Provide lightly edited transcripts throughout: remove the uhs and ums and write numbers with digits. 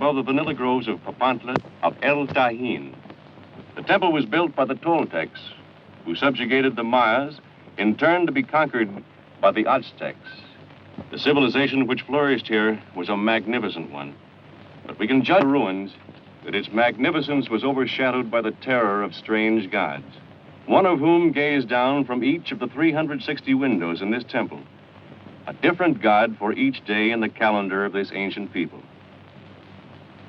know the vanilla groves of Papantla of El Tahin. The temple was built by the Toltecs, who subjugated the Mayas, in turn to be conquered by the Aztecs. The civilization which flourished here was a magnificent one. But we can judge the ruins that its magnificence was overshadowed by the terror of strange gods, one of whom gazed down from each of the 360 windows in this temple, a different god for each day in the calendar of this ancient people.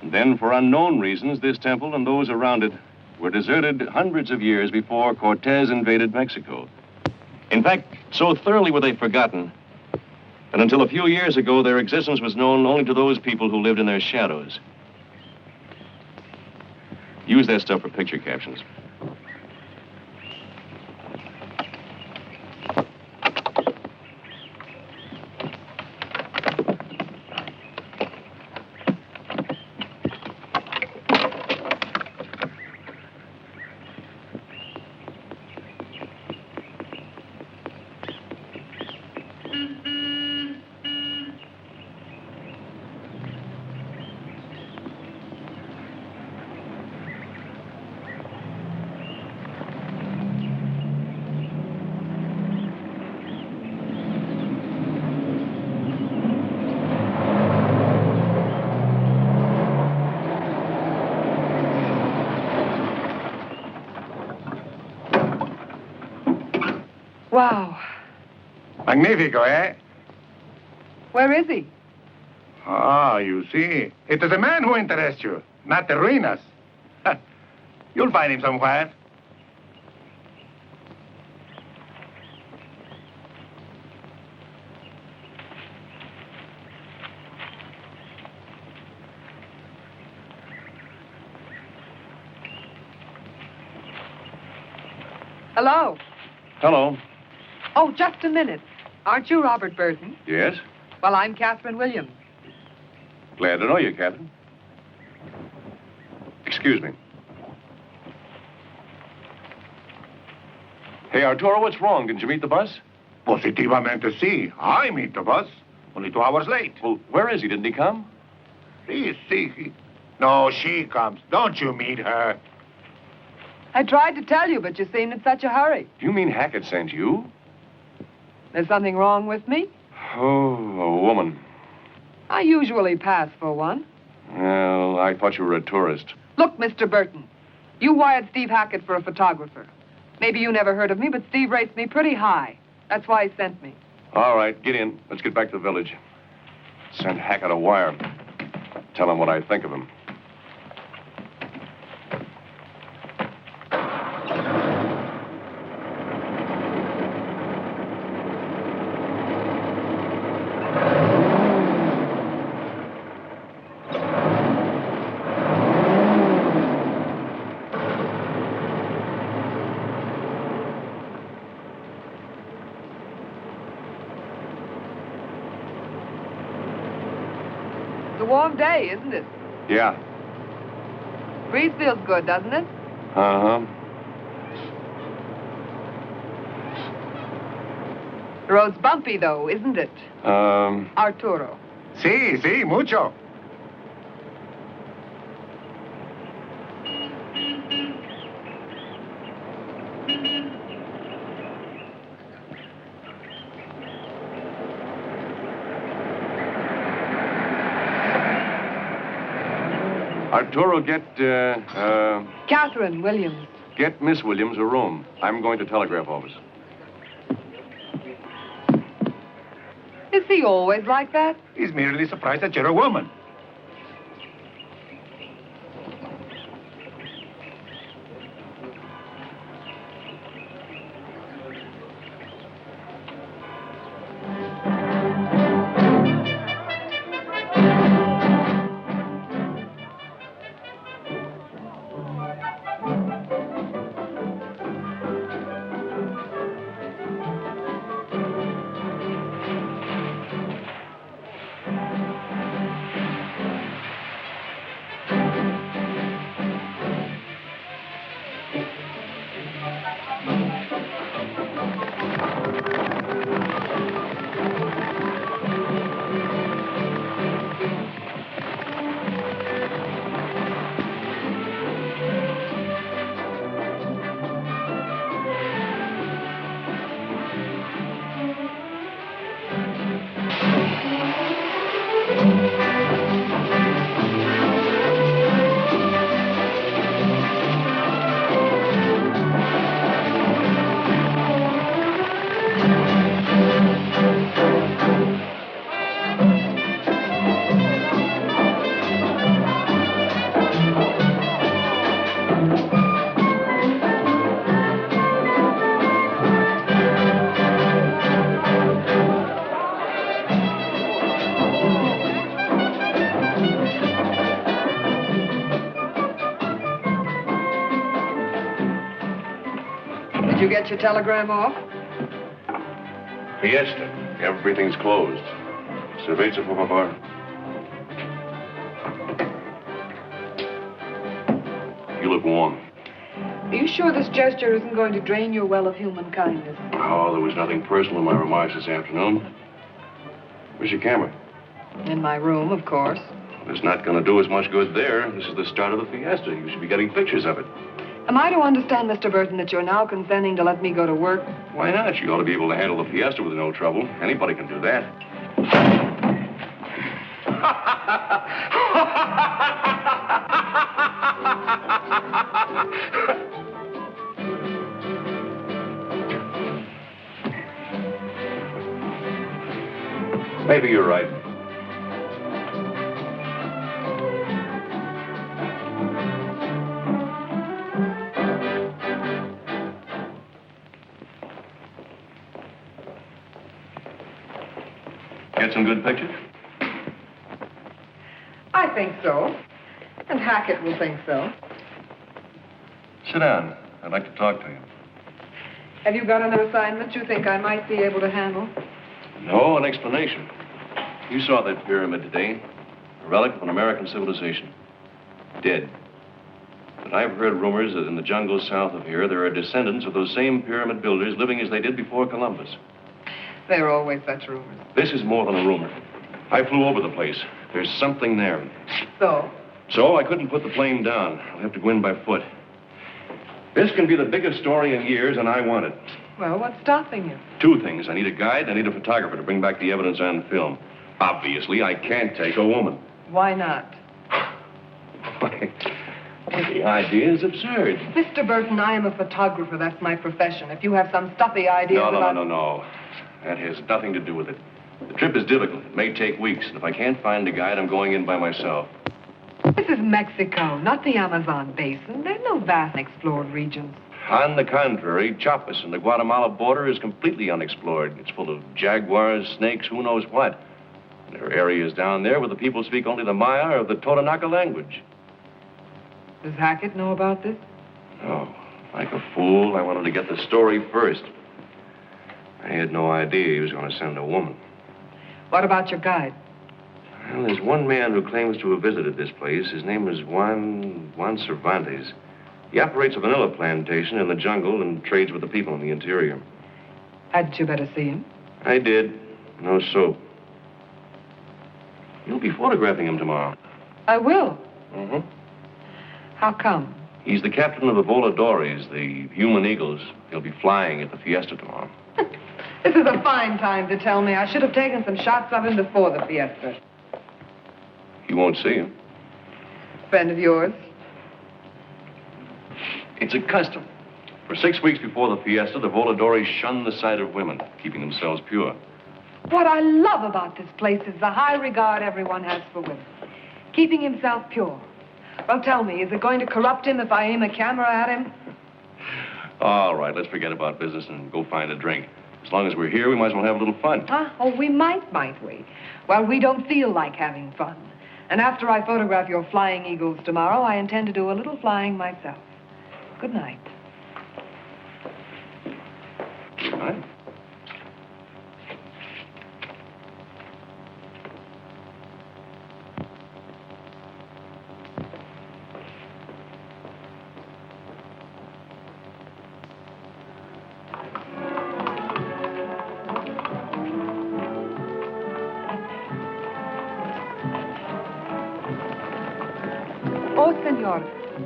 And then, for unknown reasons, this temple and those around it were deserted hundreds of years before Cortez invaded Mexico. In fact, so thoroughly were they forgotten that until a few years ago, their existence was known only to those people who lived in their shadows. Use that stuff for picture captions. Wow. Magnifico, eh? Where is he? Ah, you see. It is the man who interests you, not the ruinas. You'll find him somewhere. Hello. Hello. Oh, just a minute. Aren't you Robert Burton? Yes? Well, I'm Catherine Williams. Glad to know you, Captain. Excuse me. Hey, Arturo, what's wrong? Didn't you meet the bus? Positivamente sí. I meet the bus. Only 2 hours late. Well, where is he? Didn't he come? See. No, she comes. Don't you meet her. I tried to tell you, but you seemed in such a hurry. You mean Hackett sent you? There's something wrong with me? Oh, a woman. I usually pass for one. Well, I thought you were a tourist. Look, Mr. Burton, you wired Steve Hackett for a photographer. Maybe you never heard of me, but Steve rates me pretty high. That's why he sent me. All right, get in. Let's get back to the village. Send Hackett a wire. Tell him what I think of him. It's a warm day, isn't it? Yeah. Breeze feels good, doesn't it? Uh-huh. The road's bumpy, though, isn't it? Arturo. Sí, mucho. Arturo, get, Catherine Williams. get Miss Williams a room. I'm going to telegraph office. Is he always like that? He's merely surprised that you're a woman. Did you get your telegram off? Fiesta. Everything's closed. Cerveza, por favor. You look warm. Are you sure this gesture isn't going to drain your well of human kindness? Oh, there was nothing personal in my remarks this afternoon. Where's your camera? In my room, of course. It's not going to do as much good there. This is the start of the fiesta. You should be getting pictures of it. Am I to understand, Mr. Burton, that you're now consenting to let me go to work? Why not? You ought to be able to handle the fiesta with no trouble. Anybody can do that. Maybe you're right. Get some good pictures? I think so. And Hackett will think so. Sit down. I'd like to talk to you. Have you got an assignment you think I might be able to handle? No, an explanation. You saw that pyramid today. A relic of an American civilization. Dead. But I've heard rumors that in the jungles south of here, there are descendants of those same pyramid builders living as they did before Columbus. There are always such rumors. This is more than a rumor. I flew over the place. There's something there. So, I couldn't put the plane down. I'll have to go in by foot. This can be the biggest story in years, and I want it. well, what's stopping you? Two things. I need a guide, and I need a photographer to bring back the evidence on film. Obviously, I can't take a woman. Why not? The idea is absurd. Mr. Burton, I am a photographer. That's my profession. If you have some stuffy idea No. That has nothing to do with it. The trip is difficult. It may take weeks. And if I can't find a guide, I'm going in by myself. This is Mexico, not the Amazon basin. There are no vast explored regions. On the contrary, Chiapas and the Guatemala border is completely unexplored. It's full of jaguars, snakes, who knows what. There are areas down there where the people speak only the Maya or the Totonaca language. Does Hackett know about this? No. Like a fool, I wanted to get the story first. I had no idea he was going to send a woman. What about your guide? Well, there's one man who claims to have visited this place. His name is Juan Cervantes. He operates a vanilla plantation in the jungle and trades with the people in the interior. Hadn't you better see him? I did. No soap. You'll be photographing him tomorrow. I will. Mm-hmm. How come? He's the captain of the Voladores, the human eagles. He'll be flying at the fiesta tomorrow. This is a fine time to tell me. I should have taken some shots of him before the fiesta. You won't see him. Friend of yours? It's a custom. For 6 weeks before the fiesta, the Voladores shun the sight of women, keeping themselves pure. What I love about this place is the high regard everyone has for women. Keeping himself pure. Well, tell me, is it going to corrupt him if I aim a camera at him? All right, let's forget about business and go find a drink. As long as we're here, we might as well have a little fun. Huh? Oh, we might we? Well, we don't feel like having fun. And after I photograph your flying eagles tomorrow, I intend to do a little flying myself. Good night. Good night. Oh, señor,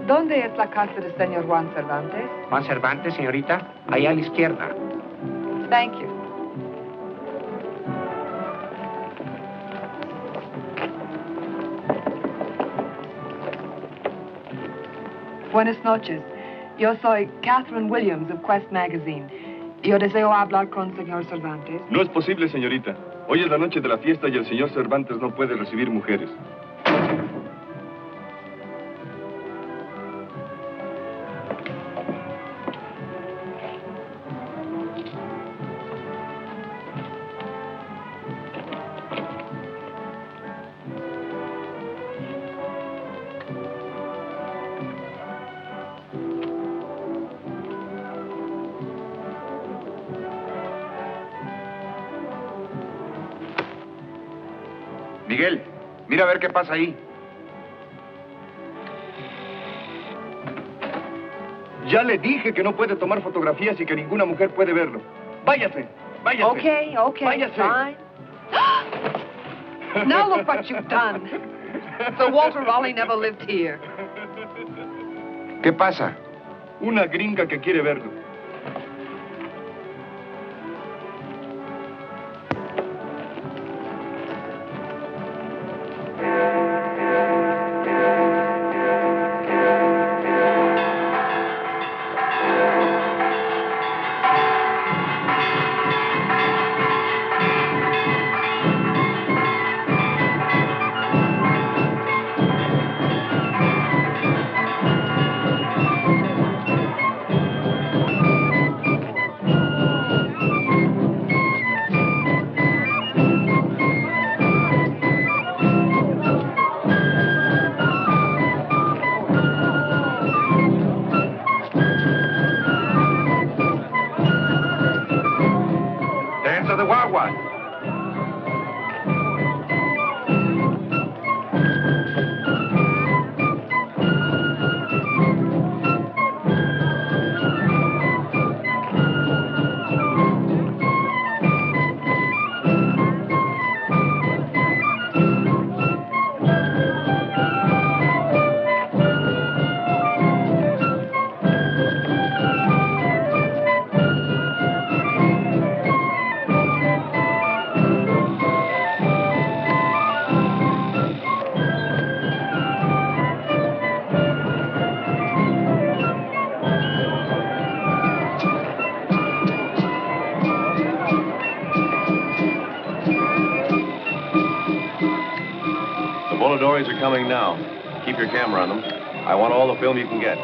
¿dónde es la casa del señor Juan Cervantes? Juan Cervantes, señorita, allá a la izquierda. Thank you. Buenas noches. Yo soy Catherine Williams of Quest Magazine. Yo deseo hablar con señor Cervantes. No es posible, señorita. Hoy es la noche de la fiesta y el señor Cervantes no puede recibir mujeres. Miguel, mira a ver qué pasa ahí. Ya le dije que no puede tomar fotografías y que ninguna mujer puede verlo. Váyase, váyase. Okay, Váyase. fine. Now look what you've done. Sir Walter Raleigh never lived here. ¿Qué pasa? Una gringa que quiere verlo. Denso de guagua. The Voladores are coming now. Keep your camera on them. I want all the film you can get.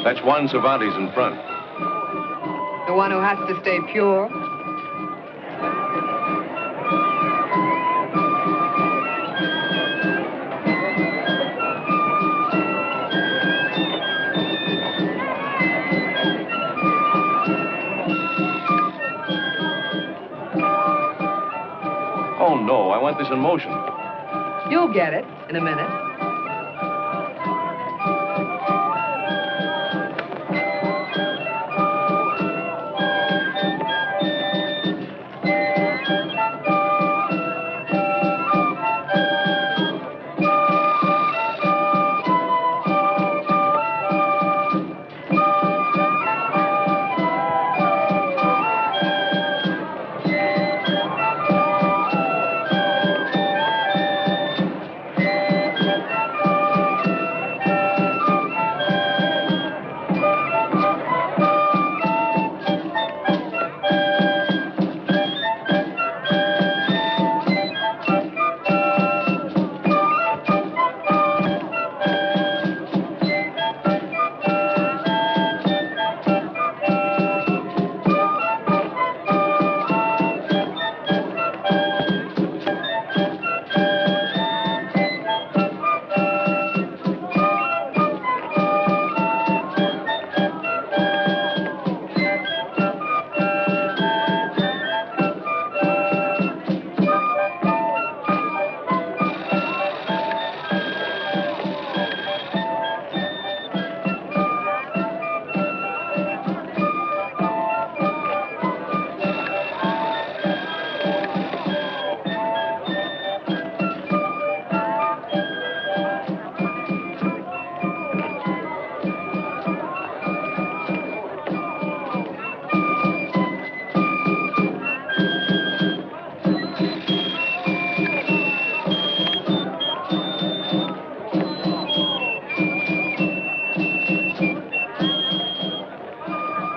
That's Juan Cervantes in front. The one who has to stay pure. Oh, no, I want this in motion. You'll get it in a minute.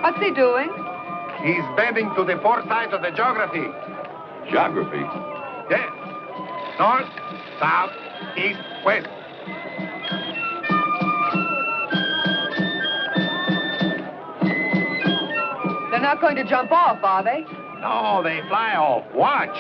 What's he doing? He's bending to the four sides of the geography. Geography? Yes. North, south, east, west. They're not going to jump off, are they? No, they fly off. Watch.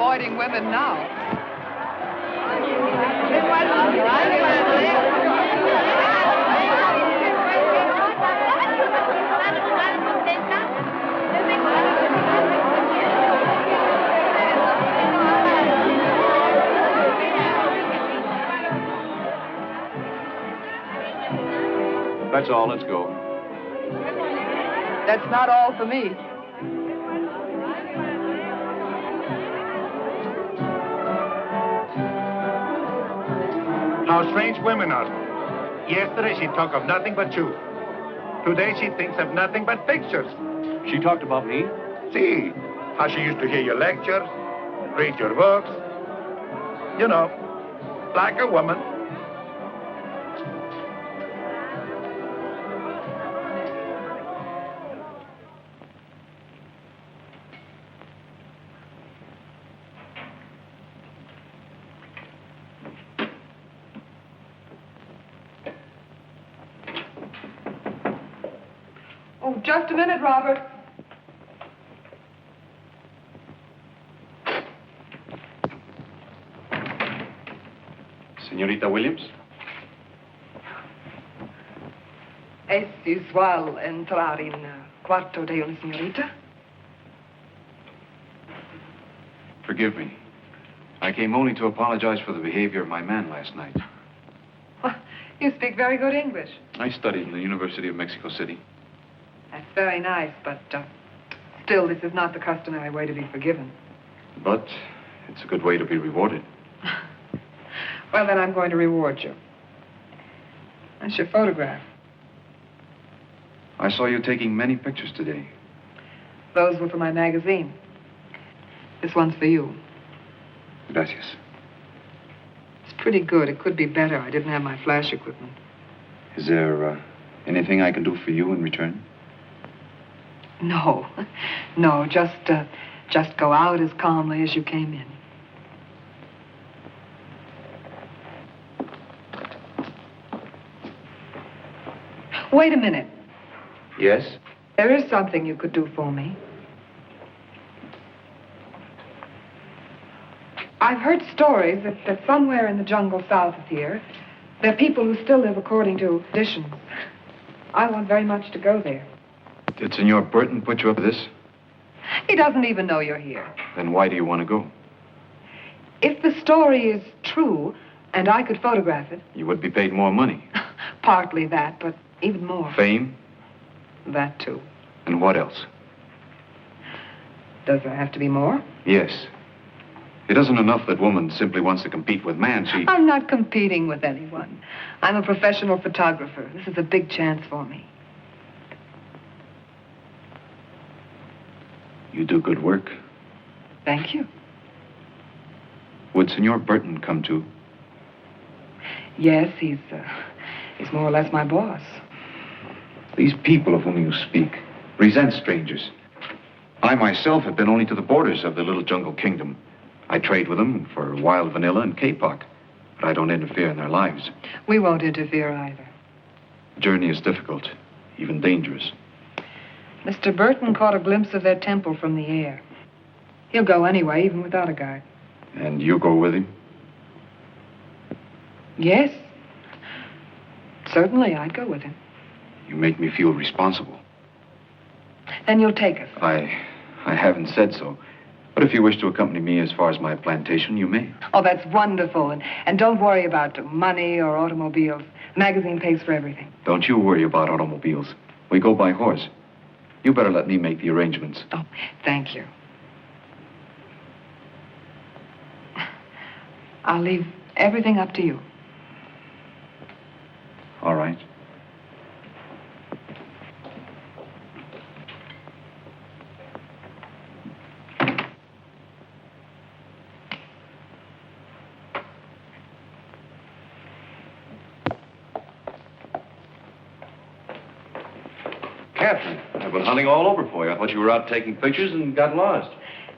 avoiding women now. That's all. Let's go. That's not all for me. How strange women are. Yesterday she talked of nothing but you. Today she thinks of nothing but pictures. She talked about me? See, how she used to hear your lectures, read your books. You know, like a woman. Oh, just a minute, Robert. Señorita Williams? Es usual entrar en cuarto de una señorita? Forgive me. I came only to apologize for the behavior of my man last night. Well, you speak very good English. I studied in the University of Mexico City. That's very nice, but still, this is not the customary way to be forgiven. But it's a good way to be rewarded. Well, then I'm going to reward you. That's your photograph. I saw you taking many pictures today. Those were for my magazine. This one's for you. Gracias. It's pretty good. It could be better. I didn't have my flash equipment. Is there anything I can do for you in return? No. No, just go out as calmly as you came in. Wait a minute. Yes? There is something you could do for me. I've heard stories that somewhere in the jungle south of here, there are people who still live according to traditions. I want very much to go there. Did Senor Burton put you up to this? He doesn't even know you're here. Then why do you want to go? If the story is true, and I could photograph it... You would be paid more money. Partly that, but even more. Fame? That, too. And what else? Does there have to be more? Yes. It isn't enough that woman simply wants to compete with man. I'm not competing with anyone. I'm a professional photographer. This is a big chance for me. You do good work. Thank you. Would Senor Burton come too? Yes, he's more or less my boss. These people of whom you speak resent strangers. I myself have been only to the borders of the little jungle kingdom. I trade with them for wild vanilla and kapok, but I don't interfere in their lives. We won't interfere either. The journey is difficult, even dangerous. Mr. Burton caught a glimpse of their temple from the air. He'll go anyway, even without a guide. And you go with him? Yes. Certainly, I'd go with him. You make me feel responsible. Then you'll take us. I haven't said so. But if you wish to accompany me as far as my plantation, you may. Oh, that's wonderful. And don't worry about money or automobiles. The magazine pays for everything. Don't you worry about automobiles. We go by horse. You better let me make the arrangements. Oh, thank you. I'll leave everything up to you. All right. Captain, I've been hunting all over for you. I thought you were out taking pictures and got lost.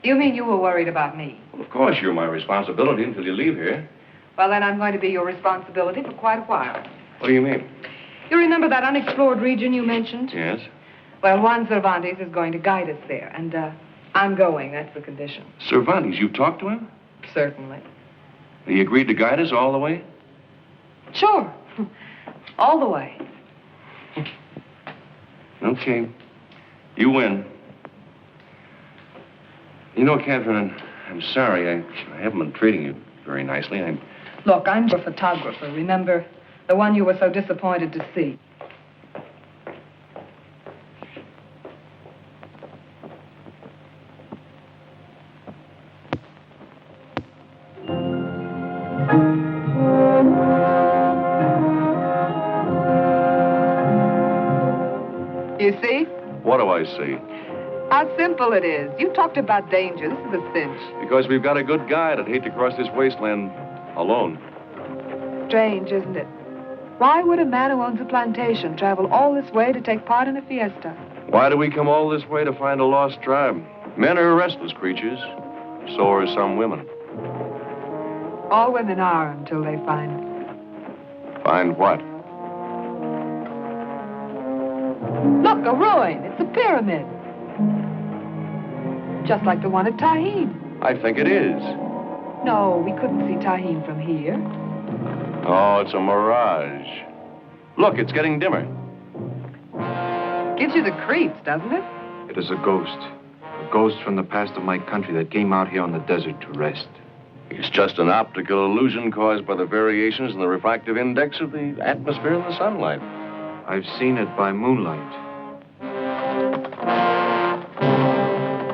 You mean you were worried about me? Well, of course, you're my responsibility until you leave here. Well, then I'm going to be your responsibility for quite a while. What do you mean? You remember that unexplored region you mentioned? Yes. Well, Juan Cervantes is going to guide us there, and I'm going. That's the condition. Cervantes, you talked to him? Certainly. He agreed to guide us all the way? Sure. All the way. Okay. You win. You know, Catherine, I'm sorry. I haven't been treating you very nicely. Look, I'm your photographer. Remember? The one you were so disappointed to see. You see? What do I see? How simple it is. You talked about danger. This is a cinch. Because we've got a good guide. I'd hate to cross this wasteland alone. Strange, isn't it? Why would a man who owns a plantation travel all this way to take part in a fiesta? Why do we come all this way to find a lost tribe? Men are restless creatures. So are some women. All women are until they find... Find what? Look, a ruin. It's a pyramid. Just like the one at Tahin. I think it is. No, we couldn't see Tahin from here. Oh, it's a mirage. Look, it's getting dimmer. Gives you the creeps, doesn't it? It is a ghost. A ghost from the past of my country that came out here on the desert to rest. It's just an optical illusion caused by the variations in the refractive index of the atmosphere and the sunlight. I've seen it by moonlight.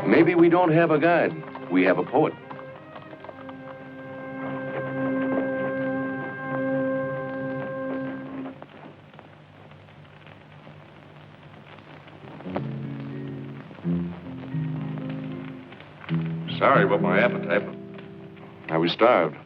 Maybe we don't have a guide. We have a poet. Sorry about my appetite, but I was starved.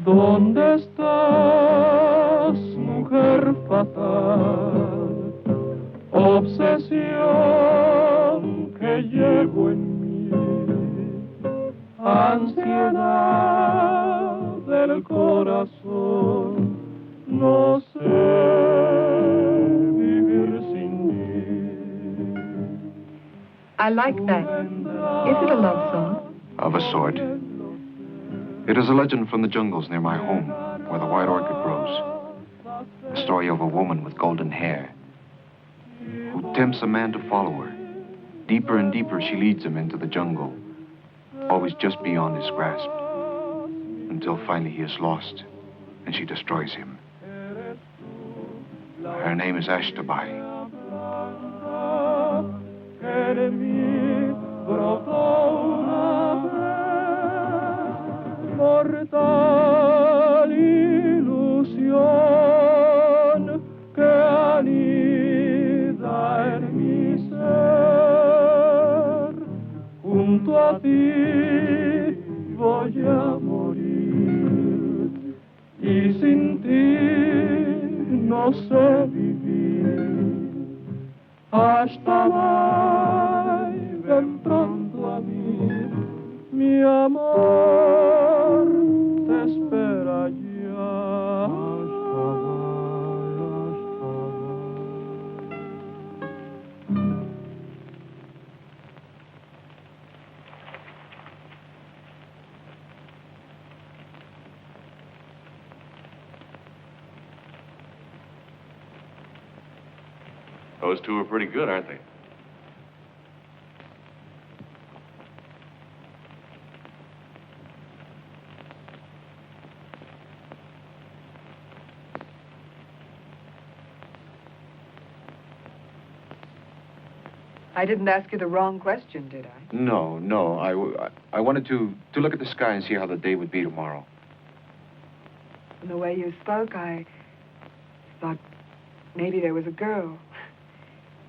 ¿Dónde estás, mujer fatal? Obsesión que llevo en mí, ansiedad del corazón, no sé vivir sin ti. I like that. Is it a love song? Of a sort. It is a legend from the jungles near my home, where the white orchid grows. A story of a woman with golden hair who tempts a man to follow her. Deeper and deeper she leads him into the jungle, always just beyond his grasp, until finally he is lost and she destroys him. Her name is Ashtabai. Mortal ilusión que anida en mi ser, junto a ti voy a morir y sin ti no sé vivir. Hasta ven pronto a mí, mi amor te espera ya. Those two are pretty good, aren't they? I didn't ask you the wrong question, did I? No. I wanted to look at the sky and see how the day would be tomorrow. From the way you spoke, I thought maybe there was a girl.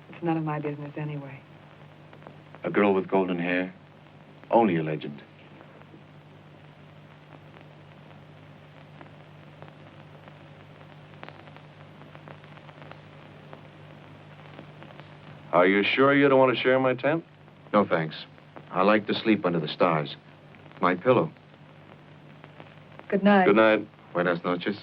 It's none of my business anyway. A girl with golden hair? Only a legend. Are you sure you don't want to share my tent? No, thanks. I like to sleep under the stars. My pillow. Good night. Good night. Buenas noches.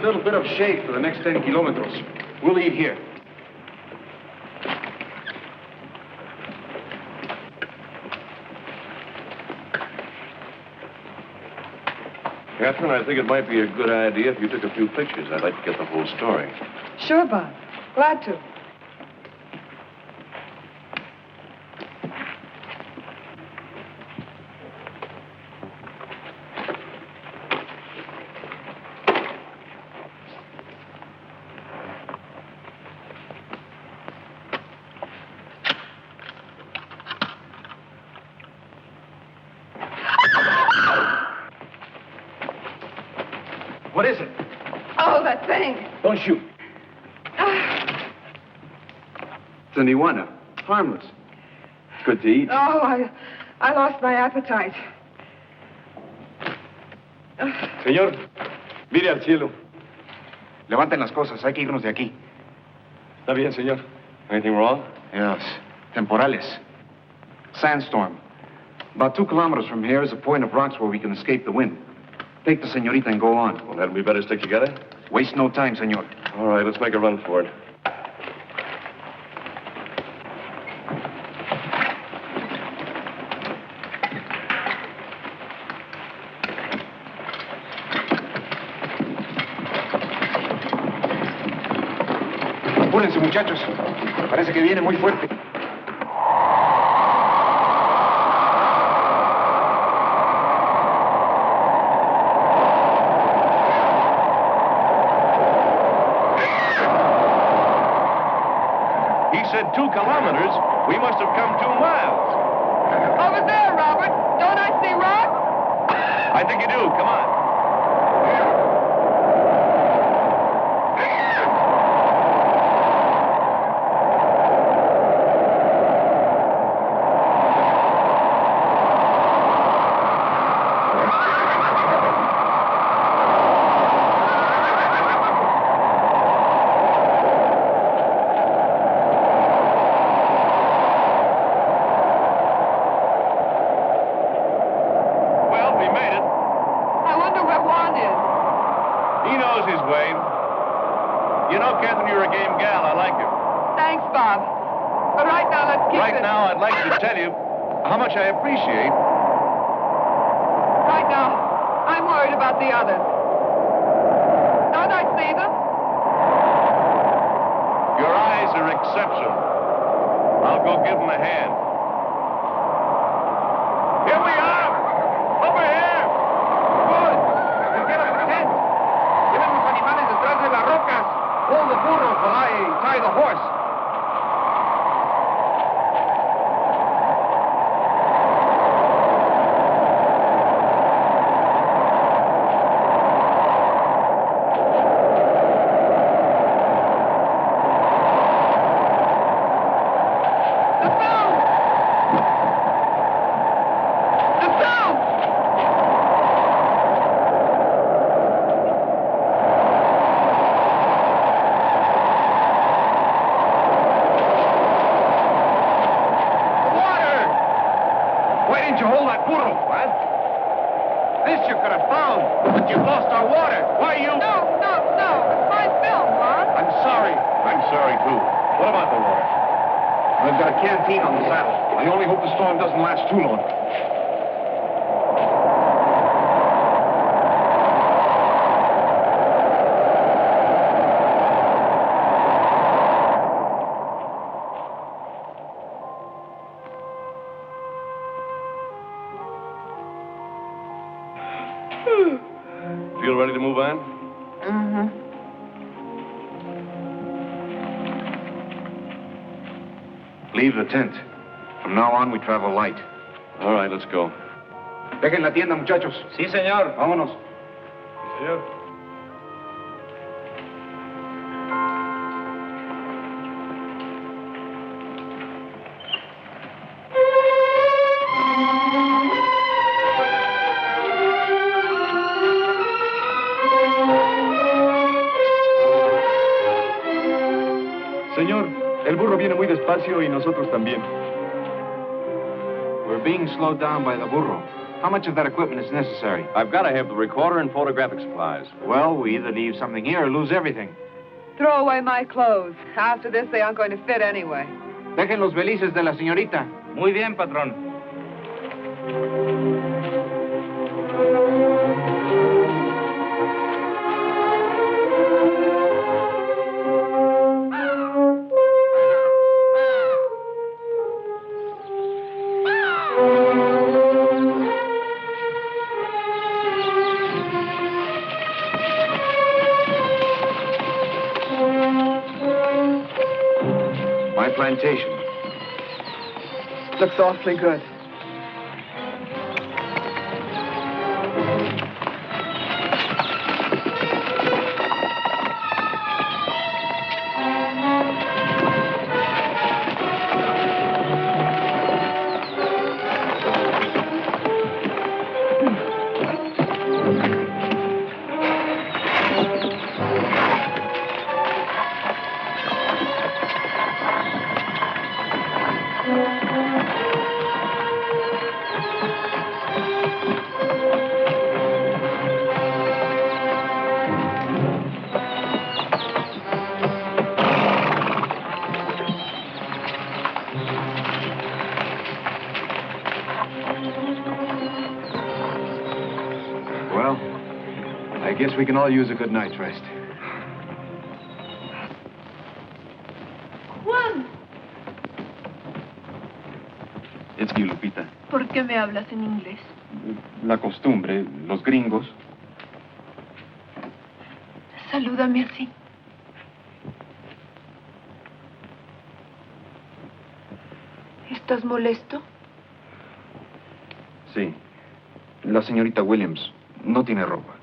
Little bit of shade for the next 10 kilometers. We'll eat here. Catherine, I think it might be a good idea if you took a few pictures. I'd like to get the whole story. Sure, Bob. Glad to. What is it? Oh, that thing. Don't shoot. It's an iguana. Harmless. It's good to eat. Oh, I lost my appetite. Señor, mire al cielo. Levanten las cosas. Hay que irnos de aquí. Está bien, señor. Anything wrong? Yes. Temporales. Sandstorm. About 2 kilometers from here is a point of rocks where we can escape the wind. Take the señorita and go on. Well, hadn't we better stick together? Waste no time, señor. All right, let's make a run for it. Apúrense, muchachos. Parece que viene muy fuerte. He said 2 kilometers. We must have come 2 miles. Over there, Robert. Don't I see rocks? I think you do. Come on. How much I appreciate. Right now, I'm worried about the others. Don't I see them? Your eyes are exceptional. I'll go give them a hand. Here we are! Over here! Good! Get up the tent! Lleven los animales detrás de las rocas! Hold the burros while I tie the horse. to move on? Mm-hmm. Leave the tent. From now on, we travel light. All right, let's go. Dejen la tienda, muchachos. Sí, señor. Vámonos. Señor. Señor, el burro viene muy despacio y nosotros también. We're being slowed down by the burro. How much of that equipment is necessary? I've got to have the recorder and photographic supplies. Well, we either leave something here or lose everything. Throw away my clothes. After this, they aren't going to fit anyway. Dejen los belices de la señorita. Muy bien, patrón. My plantation. Looks awfully good. Well, I guess we can all use a good night's rest. Juan, Es que, Lupita, ¿por qué me hablas en inglés? la costumbre, los gringos. Salúdame así. ¿Estás molesto? Sí. La señorita Williams no tiene ropa.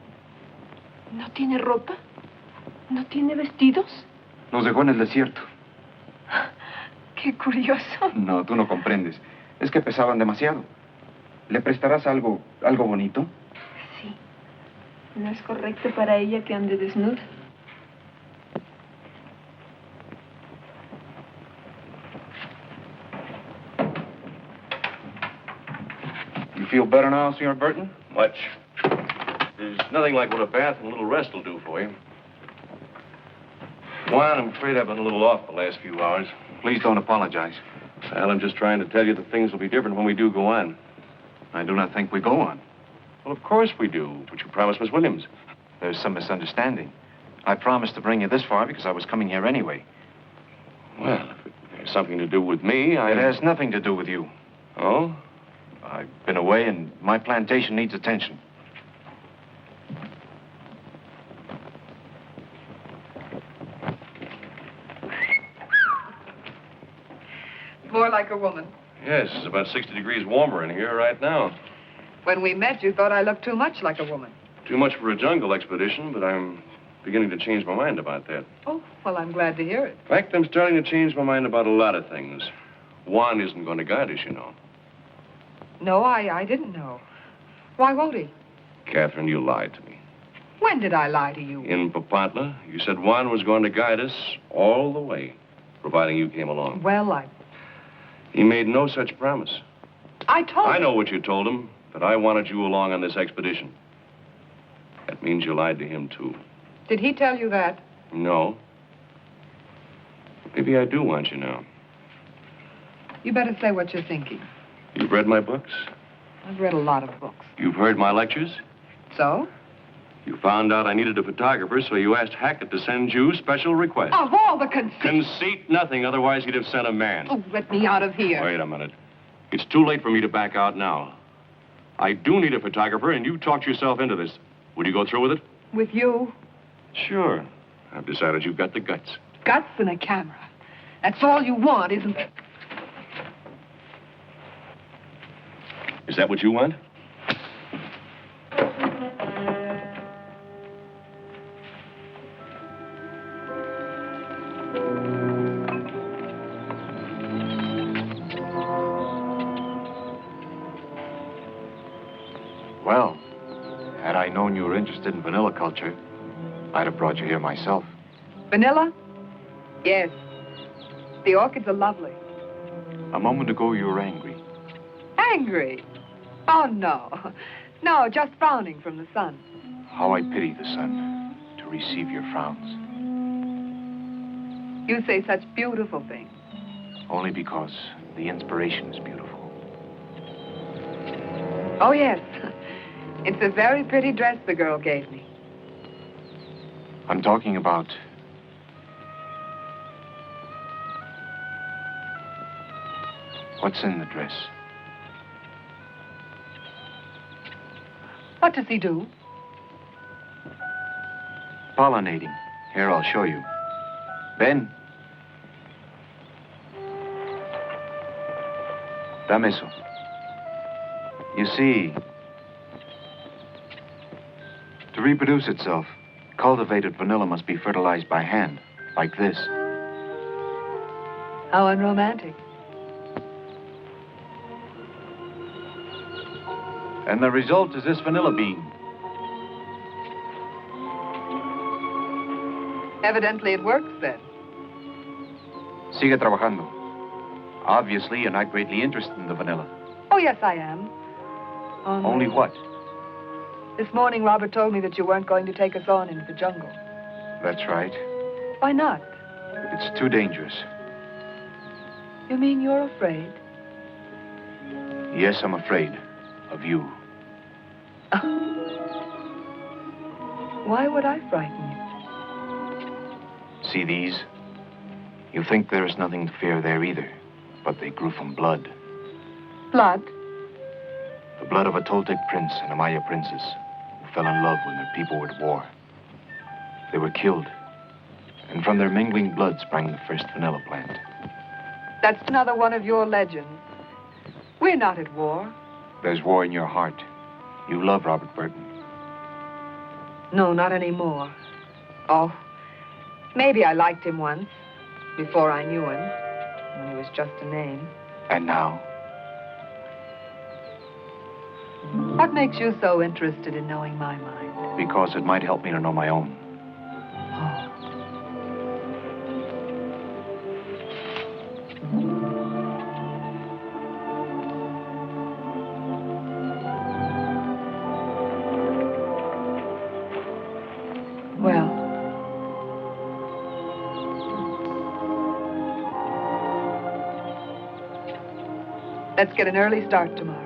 ¿No tiene ropa? ¿No tiene vestidos? Los dejó en el desierto. Qué curioso. No, tú no comprendes. Es que pesaban demasiado. ¿Le prestarás algo bonito? Sí. No es correcto para ella que ande desnuda. You feel better now, Sr. Burton? Much. There's nothing like what a bath and a little rest will do for you. Juan, I'm afraid I've been a little off the last few hours. Please don't apologize. Well, I'm just trying to tell you that things will be different when we do go on. I do not think we go on. Well, of course we do, but you promised Miss Williams. There's some misunderstanding. I promised to bring you this far because I was coming here anyway. Well, if it has something to do with me, It has nothing to do with you. Oh? I've been away, and my plantation needs attention. More like a woman. Yes, it's about 60 degrees warmer in here right now. When we met, you thought I looked too much like a woman. Too much for a jungle expedition, but I'm beginning to change my mind about that. Oh, well, I'm glad to hear it. In fact, I'm starting to change my mind about a lot of things. Juan isn't going to guide us, you know. No, I didn't know. Why won't he? Catherine, you lied to me. When did I lie to you? In Papantla, you said Juan was going to guide us all the way, providing you came along. Well, He made no such promise. I told I him. know what you told him, that I wanted you along on this expedition. That means you lied to him, too. Did he tell you that? No. Maybe I do want you now. You better say what you're thinking. You've read my books. I've read a lot of books. You've heard my lectures. So? You found out I needed a photographer, so you asked Hackett to send you special requests. Of all the conceit. Conceit nothing, otherwise he'd have sent a man. Oh, let me out of here. Wait a minute. It's too late for me to back out now. I do need a photographer, and you talked yourself into this. Will you go through with it? With you. Sure. I've decided you've got the guts. Guts and a camera. That's all you want, isn't it? Is that what you want? Well, had I known you were interested in vanilla culture, I'd have brought you here myself. Vanilla? Yes. The orchids are lovely. A moment ago, you were angry. Angry? Oh, no. No, just frowning from the sun. How I pity the sun to receive your frowns. You say such beautiful things. Only because the inspiration is beautiful. Oh, yes. It's a very pretty dress the girl gave me. I'm talking about... what's in the dress? What does he do? Pollinating. Here, I'll show you. Ben. Dame eso. You see, to reproduce itself, cultivated vanilla must be fertilized by hand, like this. How unromantic. And the result is this vanilla bean. Evidently it works, then. Sigue trabajando. Obviously, you're not greatly interested in the vanilla. Oh, yes, I am. Only what? This morning, Robert told me that you weren't going to take us on into the jungle. That's right. Why not? It's too dangerous. You mean you're afraid? Yes, I'm afraid of you. Why would I frighten you? See these? You think there is nothing to fear there either, but they grew from blood. Blood? The blood of a Toltec prince and a Maya princess who fell in love when their people were at war. They were killed, and from their mingling blood sprang the first vanilla plant. That's another one of your legends. We're not at war. There's war in your heart. You love Robert Burton. No, not anymore. Oh, maybe I liked him once, before I knew him, when he was just a name. And now? What makes you so interested in knowing my mind? Because it might help me to know my own. Well, let's get an early start tomorrow.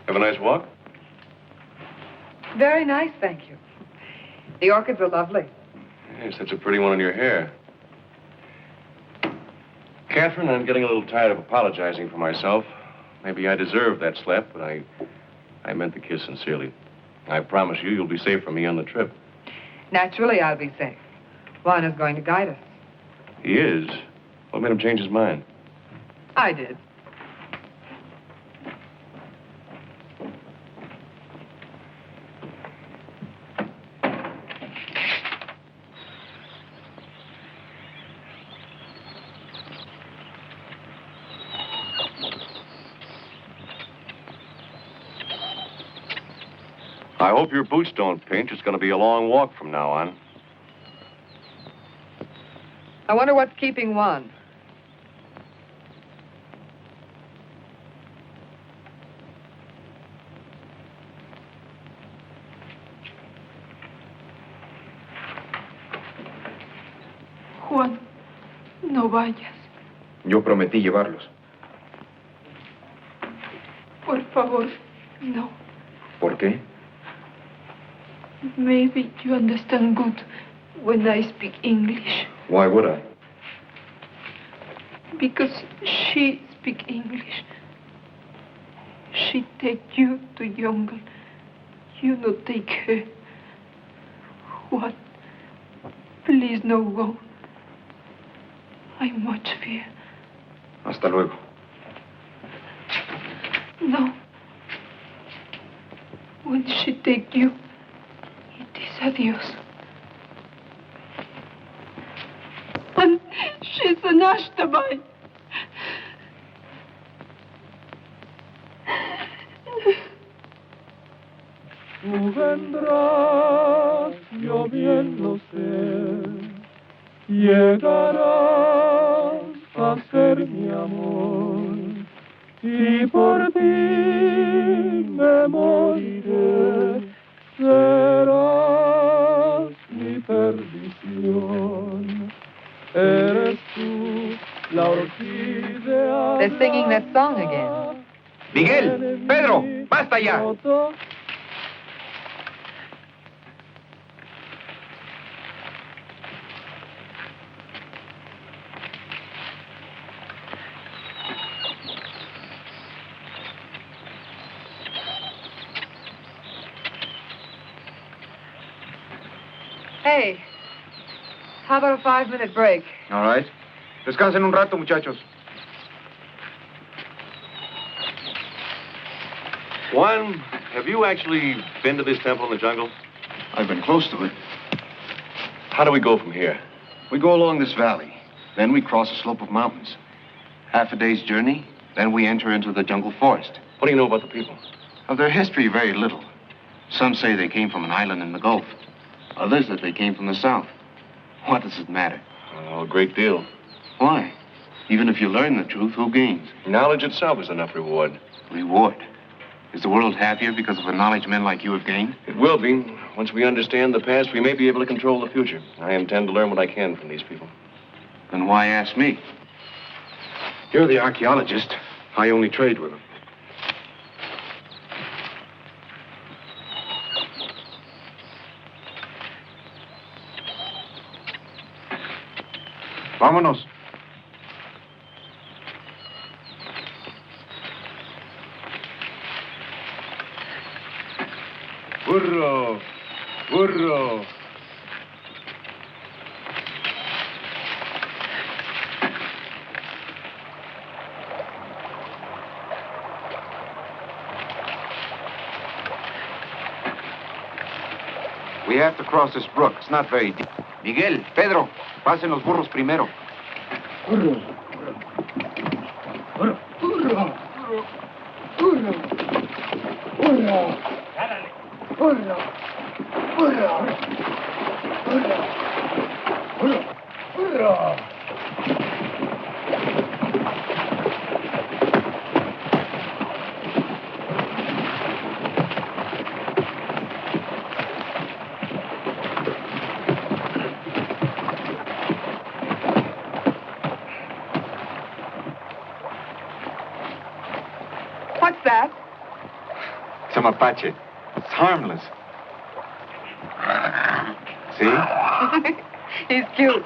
Have a nice walk? Very nice, thank you. The orchids are lovely. Yes, that's a pretty one in your hair. Catherine, I'm getting a little tired of apologizing for myself. Maybe I deserved that slap, but I meant the kiss sincerely. I promise you, you'll be safe from me on the trip. Naturally, I'll be safe. Juan is going to guide us. He is? What made him change his mind? I did. I hope your boots don't pinch. It's going to be a long walk from now on. I wonder what's keeping Juan. Juan, no vayas. Yo prometí llevarlos. Por favor, no. ¿Por qué? Maybe you understand good when I speak English. Why would I? Because she speak English. She take you to jungle. You no take her. What? Please no go. I much fear. Hasta luego. No. When she take you, it is adios. And she's an ashtabai. Tú vendrás, yo bien lo sé, llegarás a ser mi amor, y por ti me moriré, serás mi perdición. Eres tú la orquídea. They're singing that song again. Miguel, Pedro, basta ya. Hey, how about a 5-minute break? All right. Descansen un rato, muchachos. Juan, have you actually been to this temple in the jungle? I've been close to it. How do we go from here? We go along this valley. Then we cross a slope of mountains. Half a day's journey, then we enter into the jungle forest. What do you know about the people? Of their history, very little. Some say they came from an island in the Gulf. Others that they came from the south. What does it matter? Oh, a great deal. Why? Even if you learn the truth, who gains? Knowledge itself is enough reward. Reward. Is the world happier because of the knowledge men like you have gained? It will be. Once we understand the past, we may be able to control the future. I intend to learn what I can from these people. Then why ask me? You're the archaeologist. I only trade with them. Vámonos. Burro, burro. We have to cross this brook. It's not very deep. Miguel, Pedro, pasen los burros primero. Burro, burro, burro, burro, burro, burro, burro, burro, burro, burro. What's that? It's a mapache. It's harmless. See? He's cute.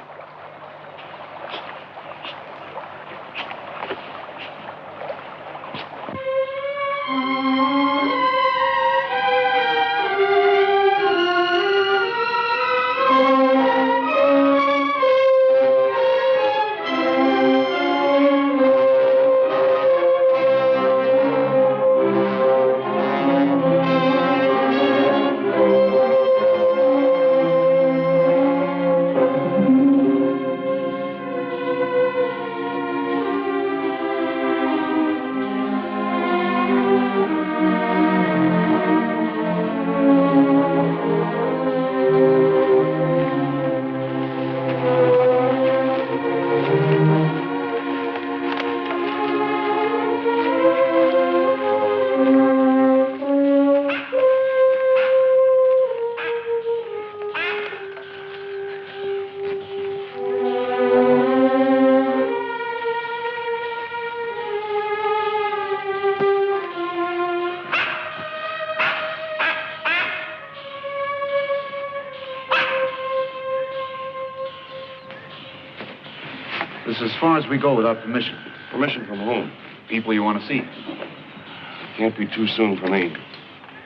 This is as far as we go without permission. Permission from whom? People you want to see. Can't be too soon for me.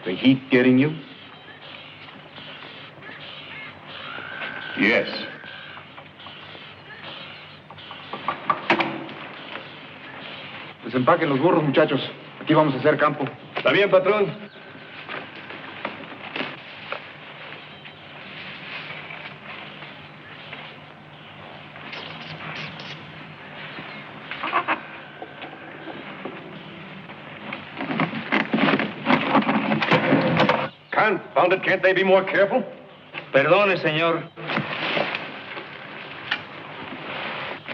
The heat getting you? Yes. Desempaquen los burros, muchachos. Aquí vamos a hacer campo. ¿Está bien, patrón? Confound it, can't they be more careful? Perdone, señor.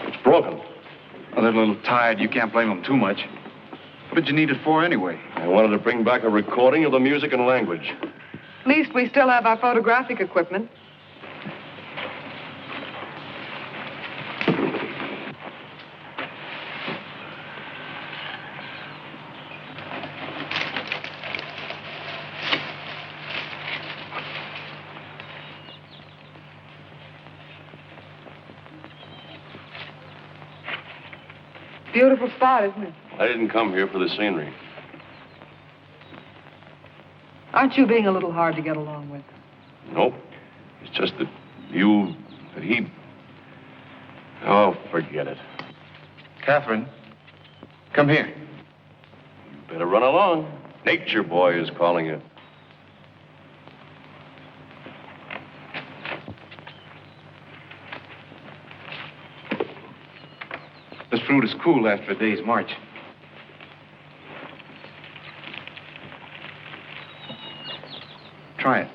It's broken. Well, they're a little tired. You can't blame them too much. What did you need it for anyway? I wanted to bring back a recording of the music and language. At least we still have our photographic equipment. Beautiful spot, isn't it? I didn't come here for the scenery. Aren't you being a little hard to get along with? Nope. It's just that he... Oh, forget it. Catherine, come here. You better run along. Nature Boy is calling you. This fruit is cool after a day's march. Try it.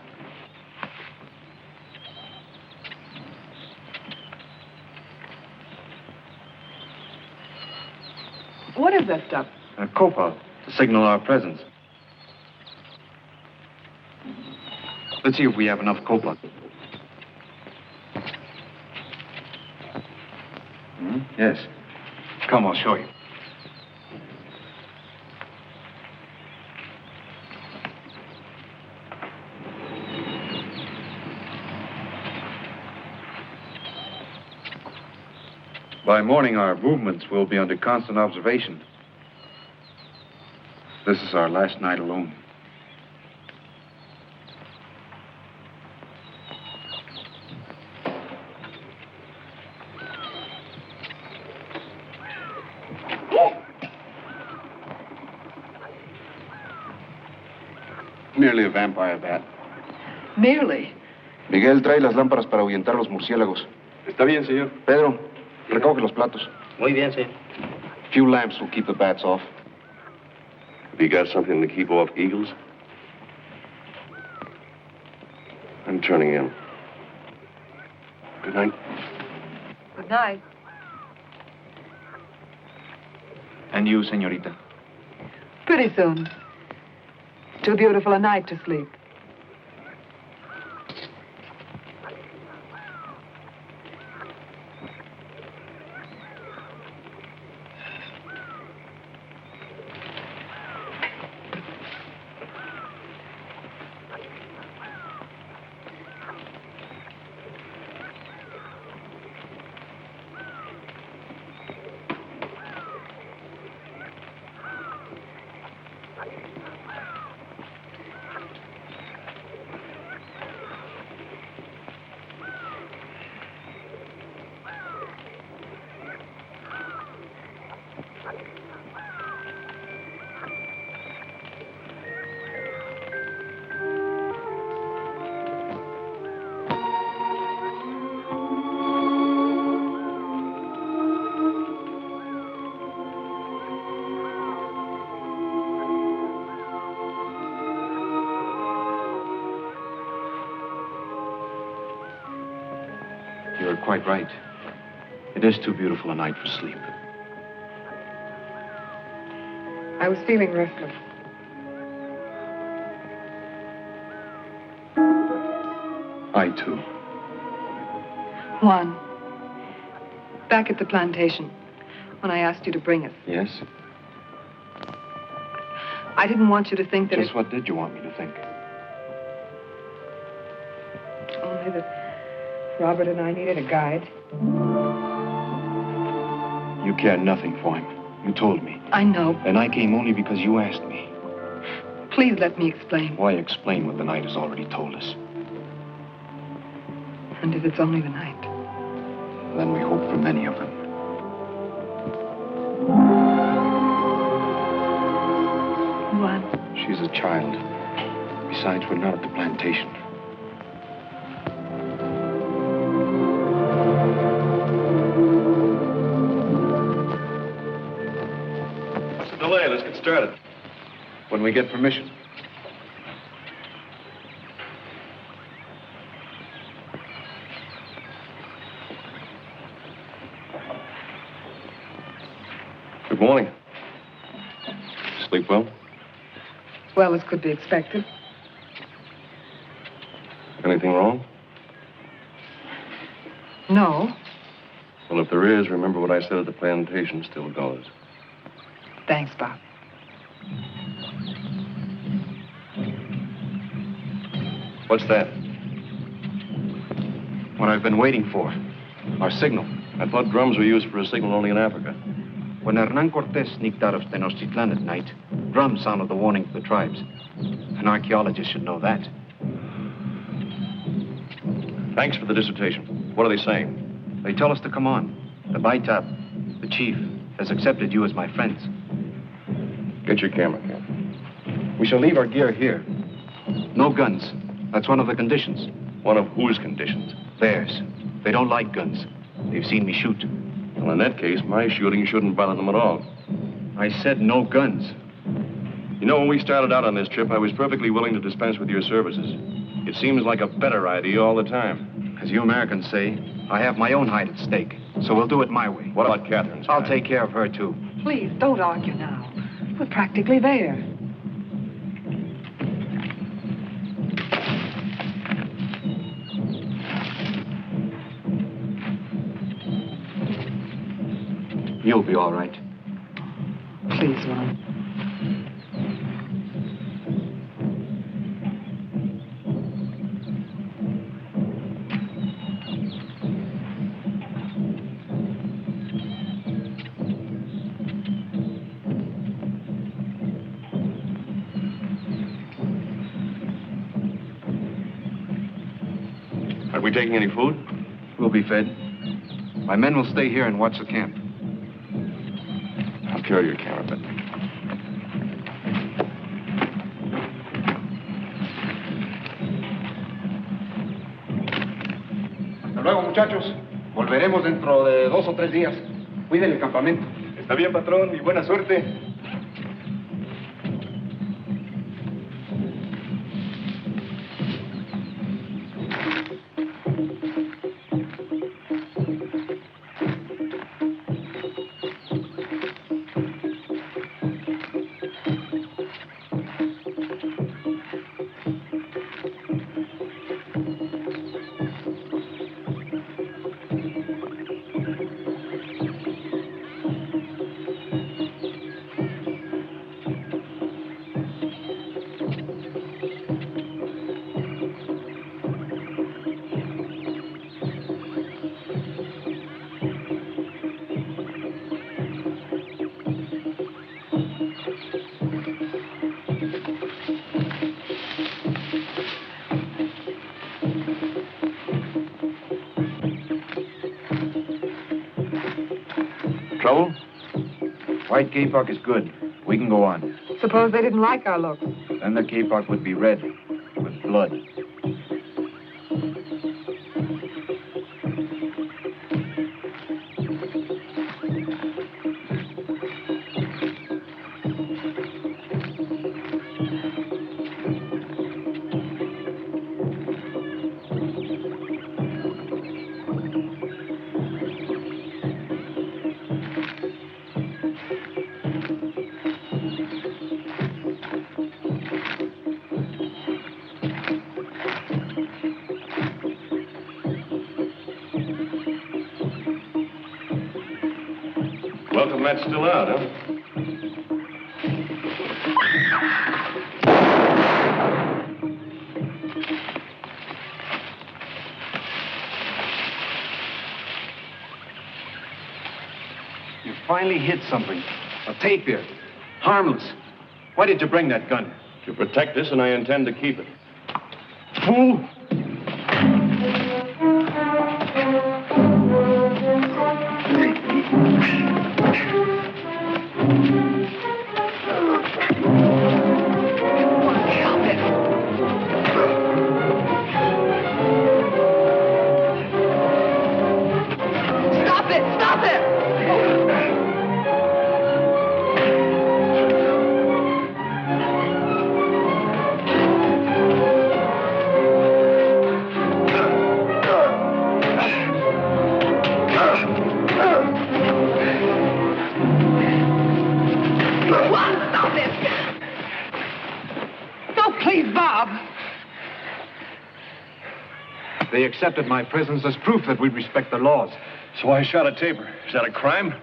What is that stuff? A copal to signal our presence. Let's see if we have enough copal. Yes. Come, I'll show you. By morning, our movements will be under constant observation. This is our last night alone. Merely a vampire bat. Merely? Miguel, trae las lámparas para ahuyentar los murciélagos. Está bien, señor. Pedro, recoge los platos. Muy bien, señor. A few lamps will keep the bats off. Have you got something to keep off eagles? I'm turning in. Good night. Good night. And you, señorita? Pretty soon. Too beautiful a night to sleep. You're quite right. It is too beautiful a night for sleep. I was feeling restless. I, too. Juan, back at the plantation, when I asked you to bring us, Yes? I didn't want you to think that Just what did you want me to think? only that Robert and I needed a guide. You care nothing for him. You told me. I know. And I came only because you asked me. Please let me explain. Why explain what the night has already told us? And if it's only the night? Then we hope for many of them. What? She's a child. Besides, we're not at the plantation. What's the delay? Let's get started. When we get permission. Good morning. Sleep well? As well as could be expected. Anything wrong? No. Well, if there is, remember what I said at the plantation still goes. Thanks, Bob. What's that? What I've been waiting for. Our signal. I thought drums were used for a signal only in Africa. When Hernan Cortez sneaked out of Tenochtitlan at night, drums sounded the warning to the tribes. An archaeologist should know that. Thanks for the dissertation. What are they saying? They tell us to come on. The Baitab, the chief, has accepted you as my friends. Get your camera, Captain. We shall leave our gear here. No guns. That's one of the conditions. One of whose conditions? Theirs. They don't like guns. They've seen me shoot. Well, in that case, my shooting shouldn't bother them at all. I said no guns. You know, when we started out on this trip, I was perfectly willing to dispense with your services. It seems like a better idea all the time. As you Americans say, I have my own hide at stake, so we'll do it my way. What about Catherine's? I'll take care of her, too. Please, don't argue now. We're practically there. You'll be all right. Please, Ron. Are we taking any food? We'll be fed. My men will stay here and watch the camp. I'll carry your camera, but... Hasta luego, muchachos. Volveremos dentro de 2 o 3 días. Cuiden el campamento. Está bien, patrón, y buena suerte. Trouble? White kapok is good. We can go on. Suppose they didn't like our looks. Then the kapok would be red with blood. Welcome, that's still out, huh? You finally hit something. A tapir. Harmless. Why did you bring that gun? To protect us, and I intend to keep it. Fool! They accepted my presence as proof that we respect the laws. So I shot a tapir. Is that a crime?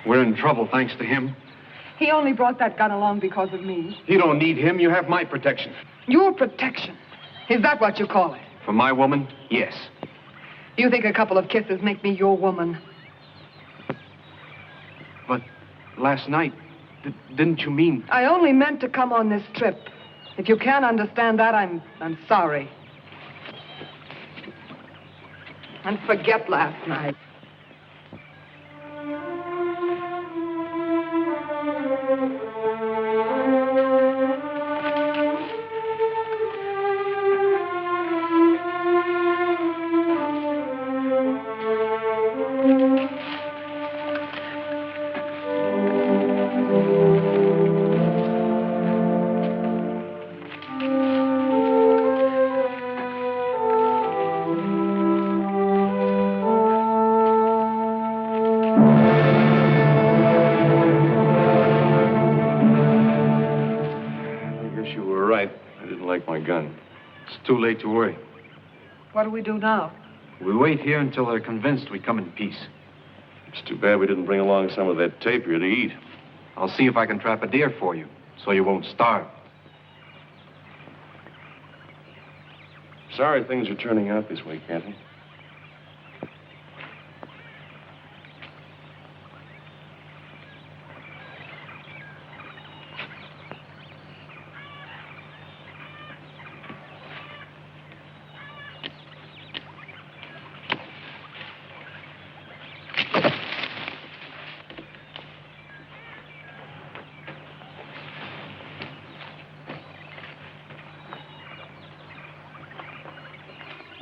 We're in trouble thanks to him. He only brought that gun along because of me. You don't need him. You have my protection. Your protection? Is that what you call it? For my woman, yes. You think a couple of kisses make me your woman? But last night, didn't you mean... I only meant to come on this trip. If you can't understand that, I'm sorry. And forget last night. Too late to worry. What do we do now? We wait here until they're convinced we come in peace. It's too bad we didn't bring along some of that tapir to eat. I'll see if I can trap a deer for you, so you won't starve. Sorry things are turning out this way, Captain.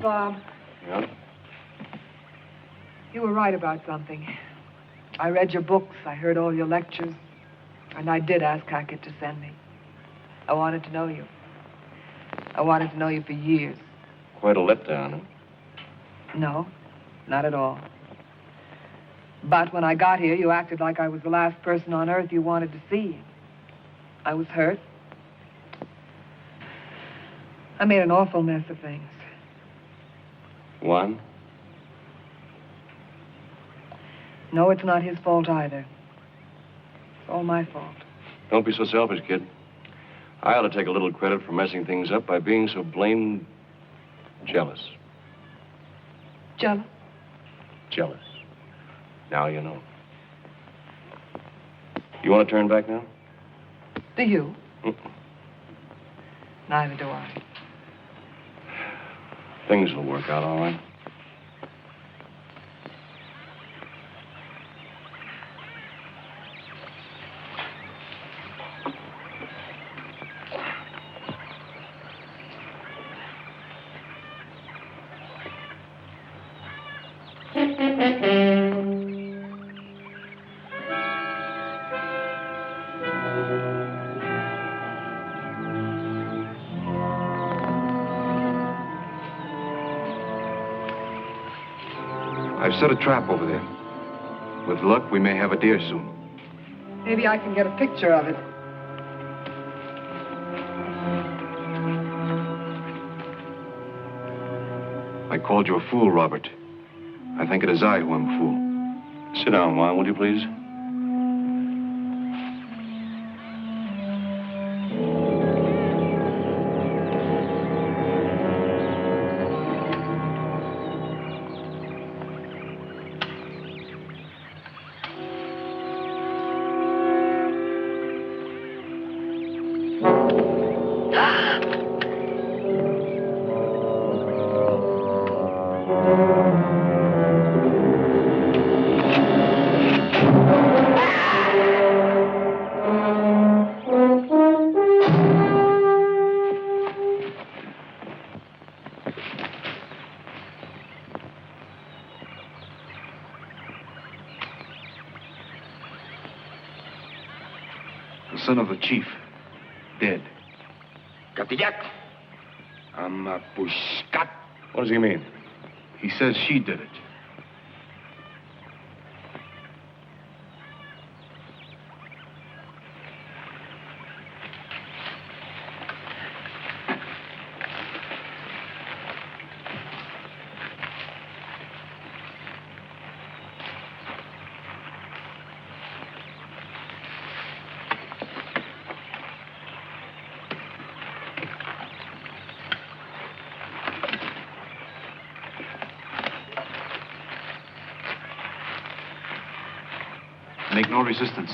Bob. Yeah? You were right about something. I read your books, I heard all your lectures, and I did ask Hackett to send me. I wanted to know you. I wanted to know you for years. Quite a letdown, huh? No, not at all. But when I got here, you acted like I was the last person on earth you wanted to see. I was hurt. I made an awful mess of things. One? No, it's not his fault either. It's all my fault. Don't be so selfish, kid. I ought to take a little credit for messing things up by being so blamed jealous. Jealous? Jealous. Now you know. You want to turn back now? Do you? Mm-mm. Neither do I. Things will work out all right. I've set a trap over there. With luck, we may have a deer soon. Maybe I can get a picture of it. I called you a fool, Robert. I think it is I who am a fool. Sit down, Juan, will you please? The son of the chief. Dead. Katiyak. Amapushkat. What does he mean? He says she did it. Make no resistance.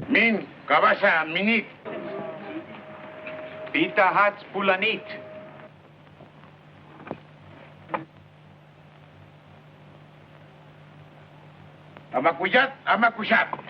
Min, kabasa, minit. Pita hats pulanit. Amakuyat, amakusyat.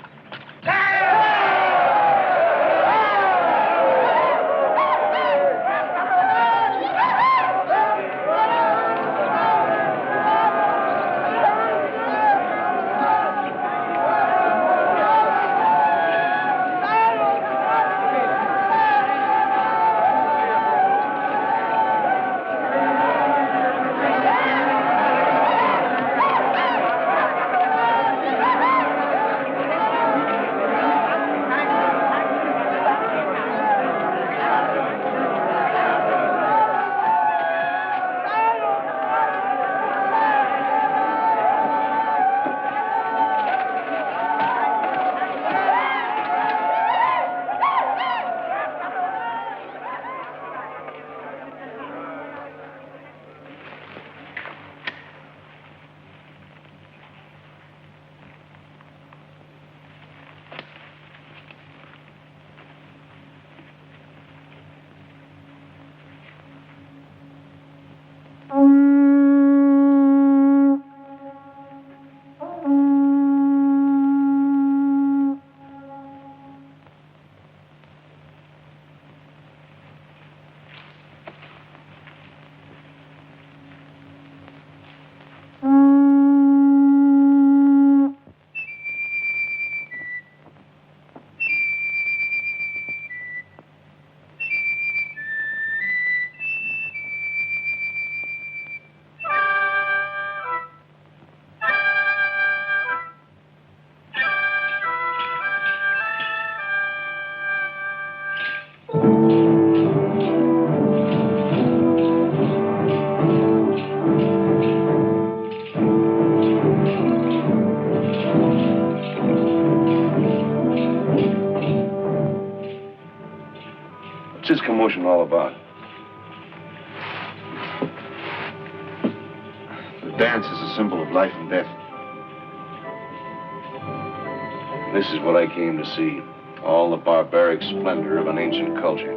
What's this commotion all about? The dance is a symbol of life and death. This is what I came to see. All the barbaric splendor of an ancient culture.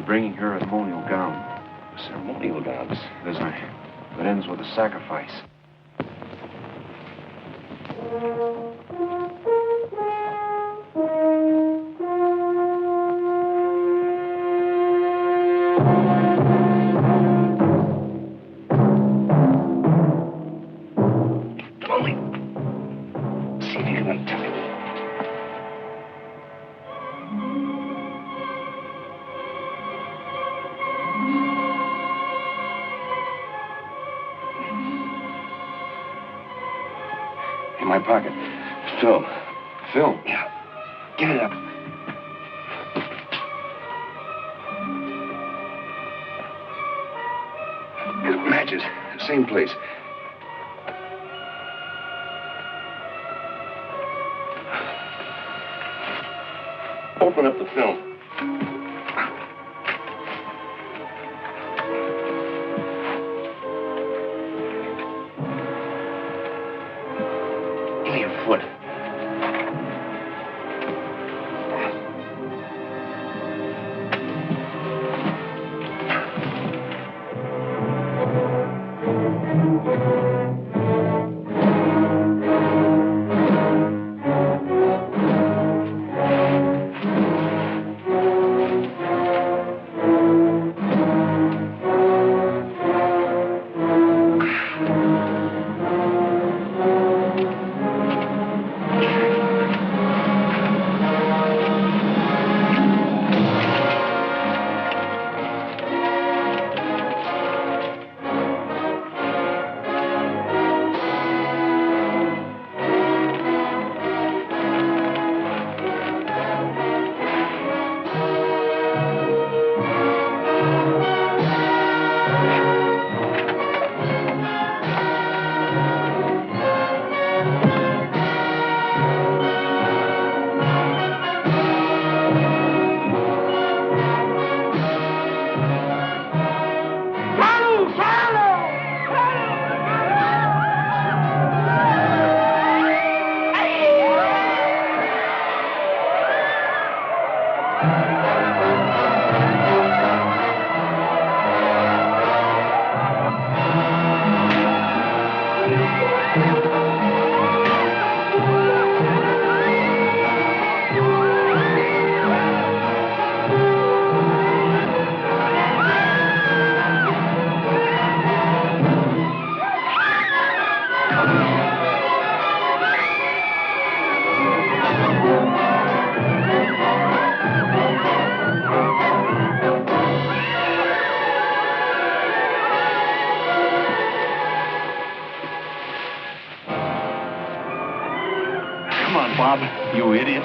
Bringing her a ceremonial gown. Ceremonial gowns? That ends with a sacrifice. Slowly. See if you can untie it. In my pocket. Film. Film? Yeah. Get it up. Matches. Same place. Open up the film. Give me your foot. Bob, you idiot.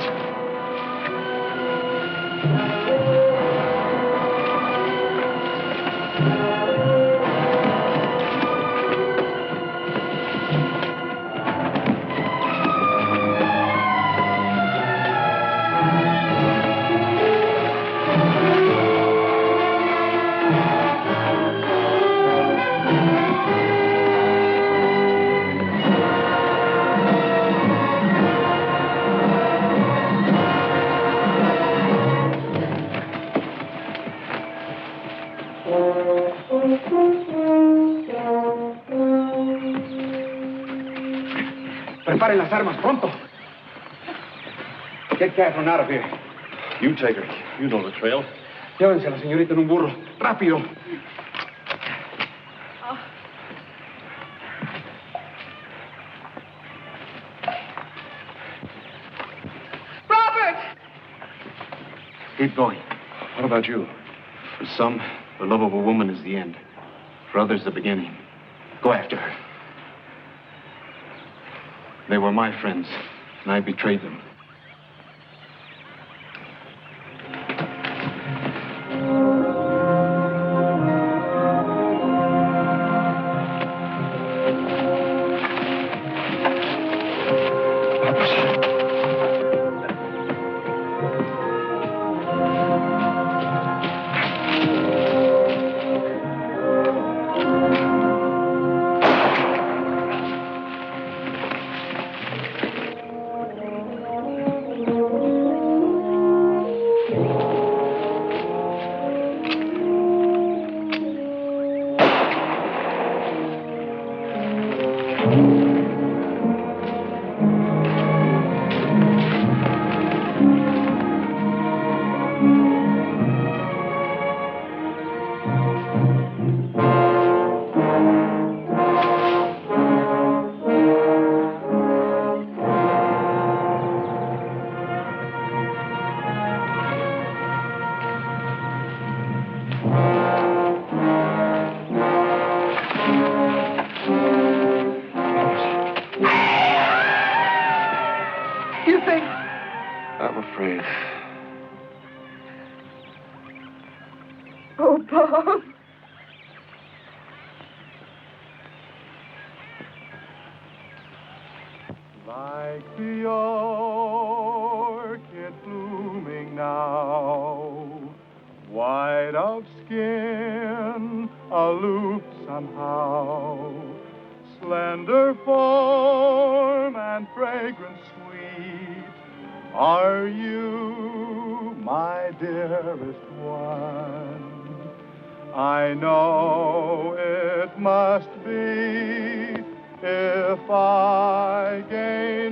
Preparen las armas, pronto. Get Catherine out of here. You take her. You know the trail. Llévense a la señorita en un burro. ¡Rápido! Robert! Keep going. What about you? For some, the love of a woman is the end. For others, the beginning. Go after her. They were my friends, and I betrayed them. I'm afraid. Oh, Bob. Like the orchid blooming now, white of skin, aloof somehow, slender form and fragrance sweet, are you, my dearest one? I know it must be if I gain